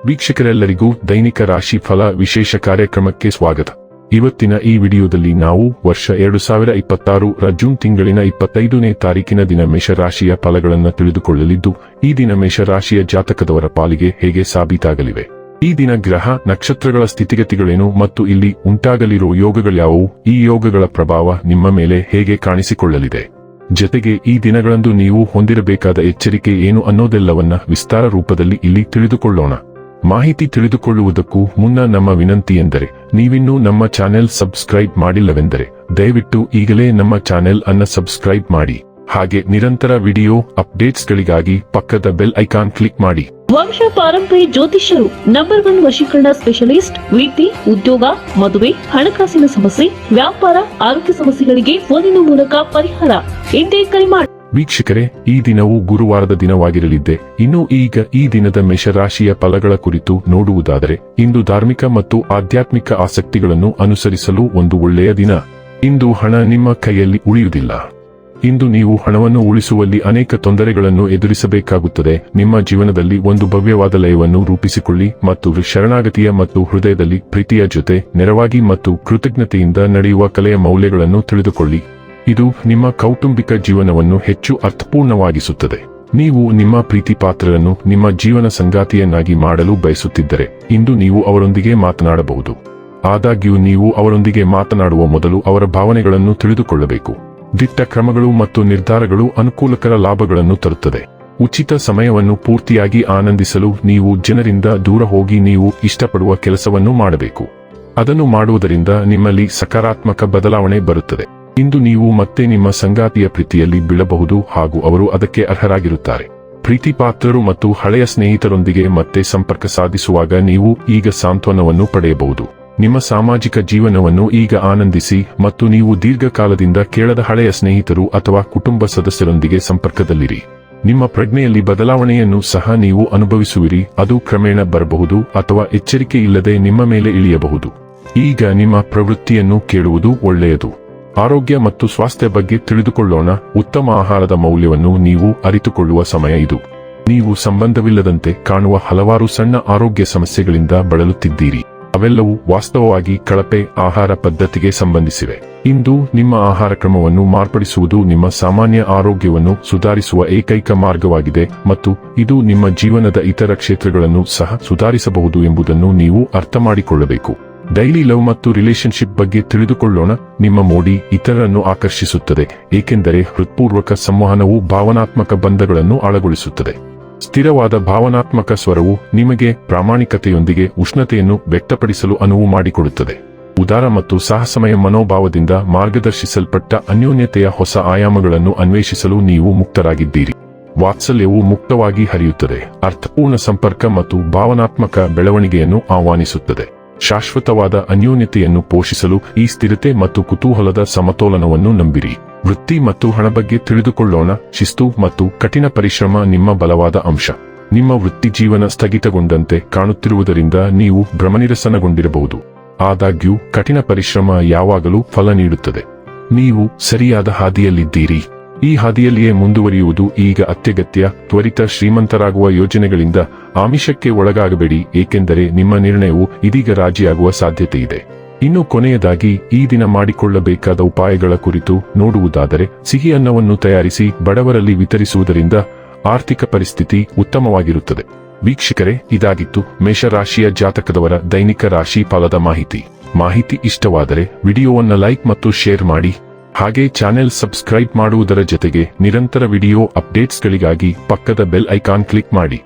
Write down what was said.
ವೀಕ್ಷಕರೆಲ್ಲರಿಗೂ ದೈನಿಕ ರಾಶಿ ಫಲ ವಿಶೇಷ ಕಾರ್ಯಕ್ರಮಕ್ಕೆ ಸ್ವಾಗತ. ಇವತ್ತಿನ ಈ ವಿಡಿಯೋದಲ್ಲಿ ನಾವು ವರ್ಷ 2026 ರ ಜೂನ್ ತಿಂಗಳಿನ 25ನೇ ತಾರೀಕಿನ ದಿನ ಮೇಷರಾಶಿಯ ಫಲಗಳನ್ನು ತಿಳಿದುಕೊಳ್ಳಲಿದ್ದು, ಈ ದಿನ ಮೇಷರಾಶಿಯ ಜಾತಕದವರ ಪಾಲಿಗೆ ಹೇಗೆ ಸಾಬೀತಾಗಲಿವೆ, ಈ ದಿನ ಗ್ರಹ ನಕ್ಷತ್ರಗಳ ಸ್ಥಿತಿಗತಿಗಳೇನು ಮತ್ತು ಇಲ್ಲಿ ಉಂಟಾಗಲಿರುವ ಯೋಗಗಳ್ಯಾವುವು, ಈ ಯೋಗಗಳ ಪ್ರಭಾವ ನಿಮ್ಮ ಮೇಲೆ ಹೇಗೆ ಕಾಣಿಸಿಕೊಳ್ಳಲಿದೆ, ಜತೆಗೆ ಈ ದಿನಗಳಂದು ನೀವು ಹೊಂದಿರಬೇಕಾದ ಎಚ್ಚರಿಕೆ ಏನು ಅನ್ನೋದೆಲ್ಲವನ್ನ ವಿಸ್ತಾರ ರೂಪದಲ್ಲಿ ಇಲ್ಲಿ ತಿಳಿದುಕೊಳ್ಳೋಣ. ಮಾಹಿತಿ ತಿಳಿದುಕೊಳ್ಳುವುದಕ್ಕೂ ಮುನ್ನ ನಮ್ಮ ವಿನಂತಿ ಎಂದರೆ, ನೀವಿನ್ನೂ ನಮ್ಮ ಚಾನೆಲ್ ಸಬ್ಸ್ಕ್ರೈಬ್ ಮಾಡಿಲ್ಲವೆಂದರೆ ದಯವಿಟ್ಟು ಈಗಲೇ ನಮ್ಮ ಚಾನೆಲ್ ಅನ್ನು ಸಬ್ಸ್ಕ್ರೈಬ್ ಮಾಡಿ. ಹಾಗೆ ನಿರಂತರ ವಿಡಿಯೋ ಅಪ್ಡೇಟ್ಸ್ಗಳಿಗಾಗಿ ಪಕ್ಕದ ಬೆಲ್ ಐಕಾನ್ ಕ್ಲಿಕ್ ಮಾಡಿ. ವಂಶ ಪಾರಂಪರ್ಯ ಜ್ಯೋತಿಷ್ಯರು ನಂಬರ್ 1 ವಶೀಕರಣ ಸ್ಪೆಷಲಿಸ್ಟ್. ವೃತ್ತಿ, ಉದ್ಯೋಗ, ಮದುವೆ, ಹಣಕಾಸಿನ ಸಮಸ್ಯೆ, ವ್ಯಾಪಾರ, ಆರೋಗ್ಯ ಸಮಸ್ಯೆಗಳಿಗೆ ಫೋನಿನ ಮೂಲಕ ಪರಿಹಾರ. ಇಂದೇ ಕರೆ ಮಾಡಿ. ವೀಕ್ಷಕರೇ, ಈ ದಿನವು ಗುರುವಾರದ ದಿನವಾಗಿರಲಿದ್ದೆ. ಇನ್ನು ಈಗ ಈ ದಿನದ ಮೇಷರಾಶಿಯ ಫಲಗಳ ಕುರಿತು ನೋಡುವುದಾದರೆ, ಇಂದು ಧಾರ್ಮಿಕ ಮತ್ತು ಆಧ್ಯಾತ್ಮಿಕ ಆಸಕ್ತಿಗಳನ್ನು ಅನುಸರಿಸಲು ಒಂದು ಒಳ್ಳೆಯ ದಿನ. ಇಂದು ಹಣ ನಿಮ್ಮ ಕೈಯಲ್ಲಿ ಉಳಿಯುವುದಿಲ್ಲ. ಇಂದು ನೀವು ಹಣವನ್ನು ಉಳಿಸುವಲ್ಲಿ ಅನೇಕ ತೊಂದರೆಗಳನ್ನು ಎದುರಿಸಬೇಕಾಗುತ್ತದೆ. ನಿಮ್ಮ ಜೀವನದಲ್ಲಿ ಒಂದು ಭವ್ಯವಾದ ಲಯವನ್ನು ರೂಪಿಸಿಕೊಳ್ಳಿ ಮತ್ತು ಶರಣಾಗತಿಯ ಮತ್ತು ಹೃದಯದಲ್ಲಿ ಪ್ರೀತಿಯ ಜೊತೆ ನೆರವಾಗಿ ಮತ್ತು ಕೃತಜ್ಞತೆಯಿಂದ ನಡೆಯುವ ಕಲೆಯ ಮೌಲ್ಯಗಳನ್ನು ತಿಳಿದುಕೊಳ್ಳಿ. ಇದು ನಿಮ್ಮ ಕೌಟುಂಬಿಕ ಜೀವನವನ್ನು ಹೆಚ್ಚು ಅರ್ಥಪೂರ್ಣವಾಗಿಸುತ್ತದೆ. ನೀವು ನಿಮ್ಮ ಪ್ರೀತಿ ಪಾತ್ರರನ್ನು ನಿಮ್ಮ ಜೀವನ ಸಂಗಾತಿಯನ್ನಾಗಿ ಮಾಡಲು ಬಯಸುತ್ತಿದ್ದರೆ ಇಂದು ನೀವು ಅವರೊಂದಿಗೆ ಮಾತನಾಡಬಹುದು. ಆದಾಗ್ಯೂ ನೀವು ಅವರೊಂದಿಗೆ ಮಾತನಾಡುವ ಮೊದಲು ಅವರ ಭಾವನೆಗಳನ್ನು ತಿಳಿದುಕೊಳ್ಳಬೇಕು. ದಿಟ್ಟ ಕ್ರಮಗಳು ಮತ್ತು ನಿರ್ಧಾರಗಳು ಅನುಕೂಲಕರ ಲಾಭಗಳನ್ನು ತರುತ್ತದೆ. ಉಚಿತ ಸಮಯವನ್ನು ಪೂರ್ತಿಯಾಗಿ ಆನಂದಿಸಲು ನೀವು ಜನರಿಂದ ದೂರ ಹೋಗಿ ನೀವು ಇಷ್ಟಪಡುವ ಕೆಲಸವನ್ನು ಮಾಡಬೇಕು. ಅದನ್ನು ಮಾಡುವುದರಿಂದ ನಿಮ್ಮಲ್ಲಿ ಸಕಾರಾತ್ಮಕ ಬದಲಾವಣೆ ಬರುತ್ತದೆ. ಇಂದು ನೀವು ಮತ್ತೆ ನಿಮ್ಮ ಸಂಗಾತಿಯ ಪ್ರೀತಿಯಲ್ಲಿ ಬೀಳಬಹುದು ಹಾಗೂ ಅವರು ಅದಕ್ಕೆ ಅರ್ಹರಾಗಿರುತ್ತಾರೆ. ಪ್ರೀತಿ ಪಾತ್ರರು ಮತ್ತು ಹಳೆಯ ಸ್ನೇಹಿತರೊಂದಿಗೆ ಮತ್ತೆ ಸಂಪರ್ಕ ಸಾಧಿಸುವಾಗ ನೀವು ಈಗ ಸಾಂತ್ವನವನ್ನು ಪಡೆಯಬಹುದು. ನಿಮ್ಮ ಸಾಮಾಜಿಕ ಜೀವನವನ್ನು ಈಗ ಆನಂದಿಸಿ ಮತ್ತು ನೀವು ದೀರ್ಘಕಾಲದಿಂದ ಕೇಳದ ಹಳೆಯ ಸ್ನೇಹಿತರು ಅಥವಾ ಕುಟುಂಬ ಸದಸ್ಯರೊಂದಿಗೆ ಸಂಪರ್ಕದಲ್ಲಿರಿ. ನಿಮ್ಮ ಪ್ರಜ್ಞೆಯಲ್ಲಿ ಬದಲಾವಣೆಯನ್ನು ಸಹ ನೀವು ಅನುಭವಿಸುವಿರಿ. ಅದು ಕ್ರಮೇಣ ಬರಬಹುದು ಅಥವಾ ಎಚ್ಚರಿಕೆ ಇಲ್ಲದೆ ನಿಮ್ಮ ಮೇಲೆ ಇಳಿಯಬಹುದು. ಈಗ ನಿಮ್ಮ ಪ್ರವೃತ್ತಿಯನ್ನು ಕೇಳುವುದು ಒಳ್ಳೆಯದು. ಆರೋಗ್ಯ ಮತ್ತು ಸ್ವಾಸ್ಥ್ಯ ಬಗ್ಗೆ ತಿಳಿದುಕೊಳ್ಳೋಣ. ಉತ್ತಮ ಆಹಾರದ ಮೌಲ್ಯವನ್ನು ನೀವು ಅರಿತುಕೊಳ್ಳುವ ಸಮಯ ಇದು. ನೀವು ಸಂಬಂಧವಿಲ್ಲದಂತೆ ಕಾಣುವ ಹಲವಾರು ಸಣ್ಣ ಆರೋಗ್ಯ ಸಮಸ್ಯೆಗಳಿಂದ ಬಳಲುತ್ತಿದ್ದೀರಿ. ಅವೆಲ್ಲವೂ ವಾಸ್ತವವಾಗಿ ಕಳಪೆ ಆಹಾರ ಪದ್ಧತಿಗೆ ಸಂಬಂಧಿಸಿವೆ. ಇಂದು ನಿಮ್ಮ ಆಹಾರ ಕ್ರಮವನ್ನು ಮಾರ್ಪಡಿಸುವುದು ನಿಮ್ಮ ಸಾಮಾನ್ಯ ಆರೋಗ್ಯವನ್ನು ಸುಧಾರಿಸುವ ಏಕೈಕ ಮಾರ್ಗವಾಗಿದೆ ಮತ್ತು ಇದು ನಿಮ್ಮ ಜೀವನದ ಇತರ ಕ್ಷೇತ್ರಗಳನ್ನು ಸಹ ಸುಧಾರಿಸಬಹುದು ಎಂಬುದನ್ನು ನೀವು ಅರ್ಥಮಾಡಿಕೊಳ್ಳಬೇಕು. ಡೈಲಿ ಲವ್ ಮತ್ತು ರಿಲೇಶನ್ಶಿಪ್ ಬಗ್ಗೆ ತಿಳಿದುಕೊಳ್ಳೋಣ. ನಿಮ್ಮ ಮೋಡಿ ಇತರರನ್ನು ಆಕರ್ಷಿಸುತ್ತದೆ, ಏಕೆಂದರೆ ಹೃತ್ಪೂರ್ವಕ ಸಂವಹನವು ಭಾವನಾತ್ಮಕ ಬಂಧಗಳನ್ನು ಆಳಗೊಳಿಸುತ್ತದೆ. ಸ್ಥಿರವಾದ ಭಾವನಾತ್ಮಕ ಸ್ವರವು ನಿಮಗೆ ಪ್ರಾಮಾಣಿಕತೆಯೊಂದಿಗೆ ಉಷ್ಣತೆಯನ್ನು ವ್ಯಕ್ತಪಡಿಸಲು ಅನುವು ಮಾಡಿಕೊಡುತ್ತದೆ. ಉದಾರ ಮತ್ತು ಸಾಹಸಮಯ ಮನೋಭಾವದಿಂದ ಮಾರ್ಗದರ್ಶಿಸಲ್ಪಟ್ಟ ಅನ್ಯೋನ್ಯತೆಯ ಹೊಸ ಆಯಾಮಗಳನ್ನು ಅನ್ವೇಷಿಸಲು ನೀವು ಮುಕ್ತರಾಗಿದ್ದೀರಿ. ವಾತ್ಸಲ್ಯವು ಮುಕ್ತವಾಗಿ ಹರಿಯುತ್ತದೆ, ಅರ್ಥಪೂರ್ಣ ಸಂಪರ್ಕ ಮತ್ತು ಭಾವನಾತ್ಮಕ ಬೆಳವಣಿಗೆಯನ್ನು ಆಹ್ವಾನಿಸುತ್ತದೆ. ಶಾಶ್ವತವಾದ ಅನ್ಯೋನ್ಯತೆಯನ್ನು ಪೋಷಿಸಲು ಈ ಸ್ಥಿರತೆ ಮತ್ತು ಕುತೂಹಲದ ಸಮತೋಲನವನ್ನು ನಂಬಿರಿ. ವೃತ್ತಿ ಮತ್ತು ಹಣ ಬಗ್ಗೆ ತಿಳಿದುಕೊಳ್ಳೋಣ. ಶಿಸ್ತು ಮತ್ತು ಕಠಿಣ ಪರಿಶ್ರಮ ನಿಮ್ಮ ಬಲವಾದ ಅಂಶ. ನಿಮ್ಮ ವೃತ್ತಿ ಜೀವನ ಸ್ಥಗಿತಗೊಂಡಂತೆ ಕಾಣುತ್ತಿರುವುದರಿಂದ ನೀವು ಭ್ರಮನಿರಸನಗೊಂಡಿರಬಹುದು. ಆದಾಗ್ಯೂ ಕಠಿಣ ಪರಿಶ್ರಮ ಯಾವಾಗಲೂ ಫಲ ನೀಡುತ್ತದೆ. ನೀವು ಸರಿಯಾದ ಹಾದಿಯಲ್ಲಿದ್ದೀರಿ. ಈ ಹಾದಿಯಲ್ಲಿಯೇ ಮುಂದುವರಿಯುವುದು ಈಗ ಅತ್ಯಗತ್ಯ. ತ್ವರಿತ ಶ್ರೀಮಂತರಾಗುವ ಯೋಜನೆಗಳಿಂದ ಆಮಿಷಕ್ಕೆ ಒಳಗಾಗಬೇಡಿ, ಏಕೆಂದರೆ ನಿಮ್ಮ ನಿರ್ಣಯವು ಇದೀಗ ರಾಜಿಯಾಗುವ ಸಾಧ್ಯತೆಯಿದೆ. ಇನ್ನು ಕೊನೆಯದಾಗಿ ಈ ದಿನ ಮಾಡಿಕೊಳ್ಳಬೇಕಾದ ಉಪಾಯಗಳ ಕುರಿತು ನೋಡುವುದಾದರೆ, ಸಿಹಿ ಅನ್ನವನ್ನು ತಯಾರಿಸಿ ಬಡವರಲ್ಲಿ ವಿತರಿಸುವುದರಿಂದ ಆರ್ಥಿಕ ಪರಿಸ್ಥಿತಿ ಉತ್ತಮವಾಗಿರುತ್ತದೆ. ವೀಕ್ಷಕರೇ, ಇದಾಗಿತ್ತು ಮೇಷರಾಶಿಯ ಜಾತಕದವರ ದೈನಿಕ ರಾಶಿ ಫಲದ ಮಾಹಿತಿ ಇಷ್ಟವಾದರೆ ವಿಡಿಯೋವನ್ನು ಲೈಕ್ ಮತ್ತು ಶೇರ್ ಮಾಡಿ. ಹಾಗೆ ಚಾನೆಲ್ ಸಬ್ಸ್ಕ್ರೈಬ್ ಮಾಡುವುದರ ಜೊತೆಗೆ ನಿರಂತರ ವಿಡಿಯೋ ಅಪ್ಡೇಟ್ಸ್ಗಳಿಗಾಗಿ ಪಕ್ಕದ ಬೆಲ್ ಐಕಾನ್ ಕ್ಲಿಕ್ ಮಾಡಿ.